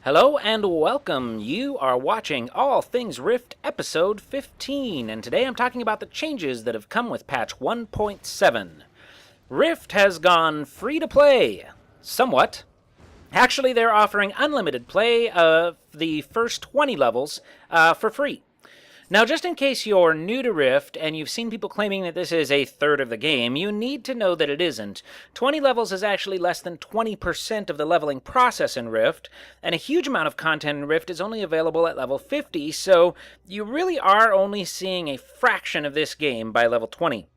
Hello and welcome. You are watching All Things Rift episode 15, and today I'm talking about the changes that have come with patch 1.7. Rift has gone free to play. Somewhat. Actually, they're offering unlimited play of the first 20 levels for free. Now, just in case you're new to Rift and you've seen people claiming that this is a third of the game, you need to know that it isn't. 20 levels is actually less than 20% of the leveling process in Rift, and a huge amount of content in Rift is only available at level 50, so you really are only seeing a fraction of this game by level 20.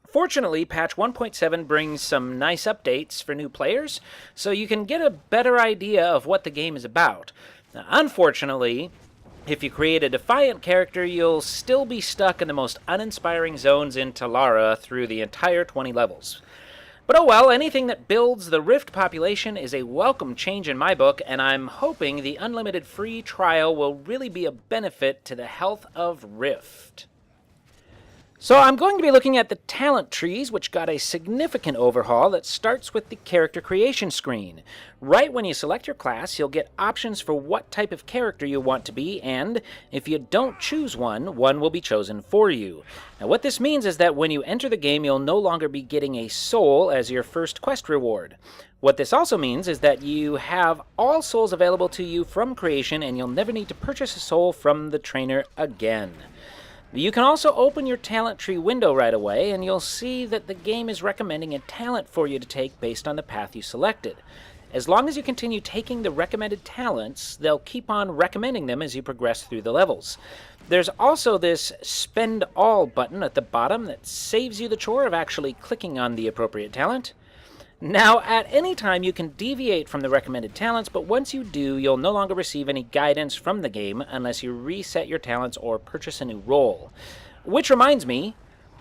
Fortunately, patch 1.7 brings some nice updates for new players, so you can get a better idea of what the game is about. Now, unfortunately, if you create a Defiant character, you'll still be stuck in the most uninspiring zones in Talara through the entire 20 levels. But oh well, anything that builds the Rift population is a welcome change in my book, and I'm hoping the unlimited free trial will really be a benefit to the health of Rift. So I'm going to be looking at the talent trees, which got a significant overhaul that starts with the character creation screen. Right when you select your class, you'll get options for what type of character you want to be, and if you don't choose one, one will be chosen for you. Now what this means is that when you enter the game, you'll no longer be getting a soul as your first quest reward. What this also means is that you have all souls available to you from creation, and you'll never need to purchase a soul from the trainer again. You can also open your talent tree window right away, and you'll see that the game is recommending a talent for you to take based on the path you selected. As long as you continue taking the recommended talents, they'll keep on recommending them as you progress through the levels. There's also this Spend All button at the bottom that saves you the chore of actually clicking on the appropriate talent. Now, at any time, you can deviate from the recommended talents, but once you do, you'll no longer receive any guidance from the game unless you reset your talents or purchase a new role. Which reminds me,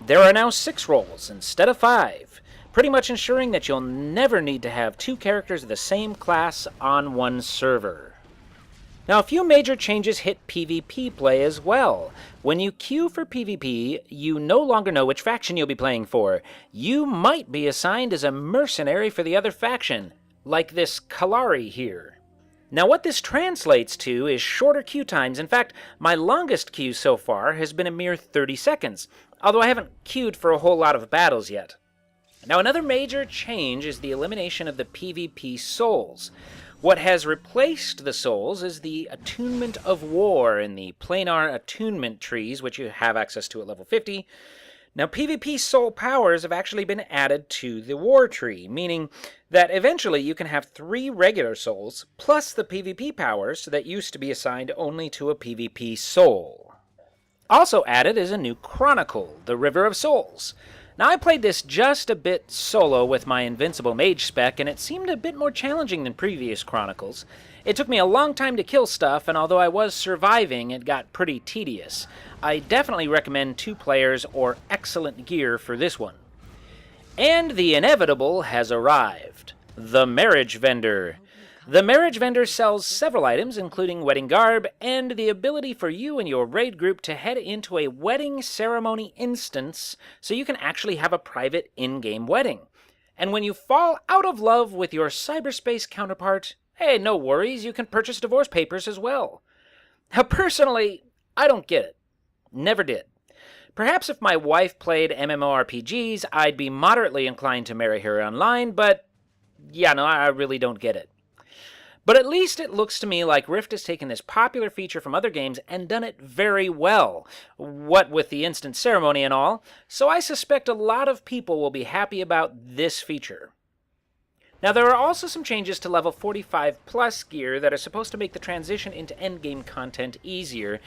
there are now 6 roles instead of 5, pretty much ensuring that you'll never need to have 2 characters of the same class on one server. Now, a few major changes hit PvP play as well. When you queue for PvP, you no longer know which faction you'll be playing for. You might be assigned as a mercenary for the other faction, like this Kalari here. Now, what this translates to is shorter queue times. In fact, my longest queue so far has been a mere 30 seconds, although I haven't queued for a whole lot of battles yet. Now, another major change is the elimination of the PvP souls. What has replaced the souls is the Attunement of War in the planar attunement trees, which you have access to at level 50. Now, PvP soul powers have actually been added to the War tree, meaning that eventually you can have 3 regular souls, plus the PvP powers that used to be assigned only to a PvP soul. Also added is a new Chronicle, the River of Souls. Now, I played this just a bit solo with my Invincible Mage spec, and it seemed a bit more challenging than previous Chronicles. It took me a long time to kill stuff, and although I was surviving, it got pretty tedious. I definitely recommend 2 players or excellent gear for this one. And the inevitable has arrived. The Marriage Vendor. The Marriage Vendor sells several items, including wedding garb, and the ability for you and your raid group to head into a wedding ceremony instance so you can actually have a private in-game wedding. And when you fall out of love with your cyberspace counterpart, hey, no worries, you can purchase divorce papers as well. Now, personally, I don't get it. Never did. Perhaps if my wife played MMORPGs, I'd be moderately inclined to marry her online, but yeah, no, I really don't get it. But at least it looks to me like Rift has taken this popular feature from other games and done it very well, what with the instant ceremony and all, so I suspect a lot of people will be happy about this feature. Now, there are also some changes to level 45 plus gear that are supposed to make the transition into endgame content easier,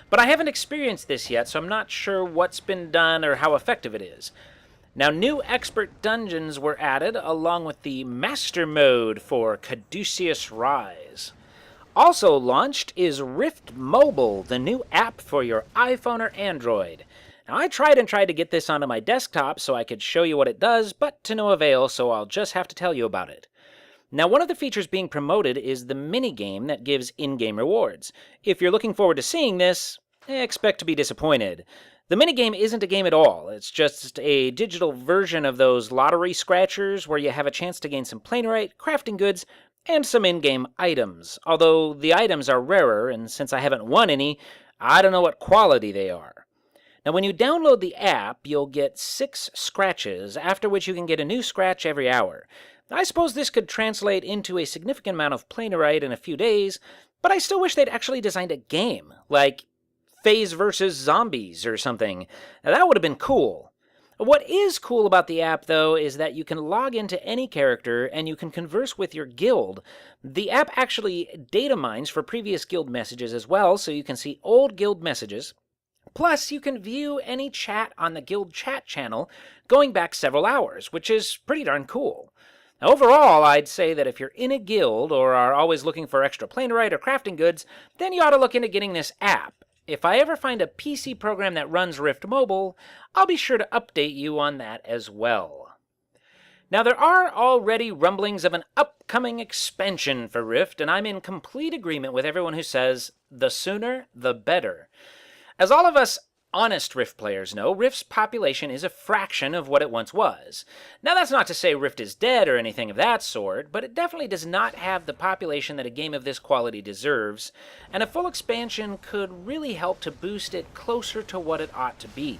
but I haven't experienced this yet, so I'm not sure what's been done or how effective it is. Now, new expert dungeons were added, along with the Master Mode for Caduceus Rise. Also launched is Rift Mobile, the new app for your iPhone or Android. Now, I tried to get this onto my desktop so I could show you what it does, but to no avail, so I'll just have to tell you about it. Now, one of the features being promoted is the minigame that gives in-game rewards. If you're looking forward to seeing this, expect to be disappointed. The minigame isn't a game at all. It's just a digital version of those lottery scratchers where you have a chance to gain some planerite, crafting goods, and some in-game items, although the items are rarer, and since I haven't won any, I don't know what quality they are. Now, when you download the app, you'll get 6 scratches, after which you can get a new scratch every hour. I suppose this could translate into a significant amount of Planerite in a few days, but I still wish they'd actually designed a game, like Phase vs. Zombies or something. Now, that would have been cool. What is cool about the app, though, is that you can log into any character and you can converse with your guild. The app actually data mines for previous guild messages as well, so you can see old guild messages. Plus, you can view any chat on the guild chat channel going back several hours, which is pretty darn cool. Now, overall, I'd say that if you're in a guild or are always looking for extra Planerite or crafting goods, then you ought to look into getting this app. If I ever find a PC program that runs Rift Mobile, I'll be sure to update you on that as well. Now, there are already rumblings of an upcoming expansion for Rift, and I'm in complete agreement with everyone who says, the sooner, the better. As all of us honest Rift players know, Rift's population is a fraction of what it once was. Now, that's not to say Rift is dead or anything of that sort, but it definitely does not have the population that a game of this quality deserves, and a full expansion could really help to boost it closer to what it ought to be.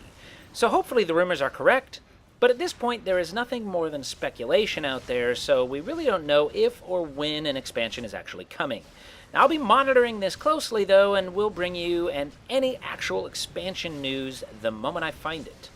So hopefully the rumors are correct, but at this point there is nothing more than speculation out there, so we really don't know if or when an expansion is actually coming. Now, I'll be monitoring this closely, though, and will bring you any actual expansion news the moment I find it.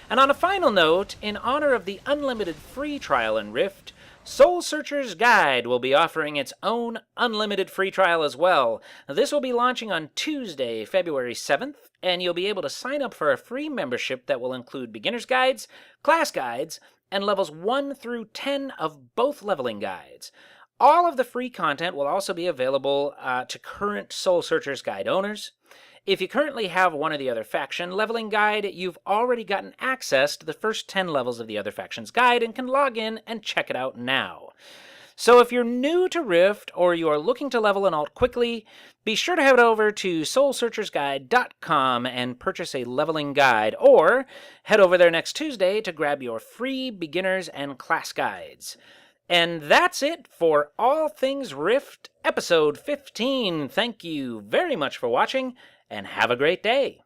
And on a final note, in honor of the unlimited free trial in Rift, Soul Searcher's Guide will be offering its own unlimited free trial as well. This will be launching on Tuesday, February 7th, and you'll be able to sign up for a free membership that will include beginner's guides, class guides, and levels 1 through 10 of both leveling guides. All of the free content will also be available to current Soul Searcher's Guide owners. If you currently have one of the other faction leveling guide, you've already gotten access to the first 10 levels of the other faction's guide and can log in and check it out now. So if you're new to Rift or you are looking to level an alt quickly, be sure to head over to soulsearchersguide.com and purchase a leveling guide, or head over there next Tuesday to grab your free beginners and class guides. And that's it for All Things Rift, episode 15. Thank you very much for watching, and have a great day.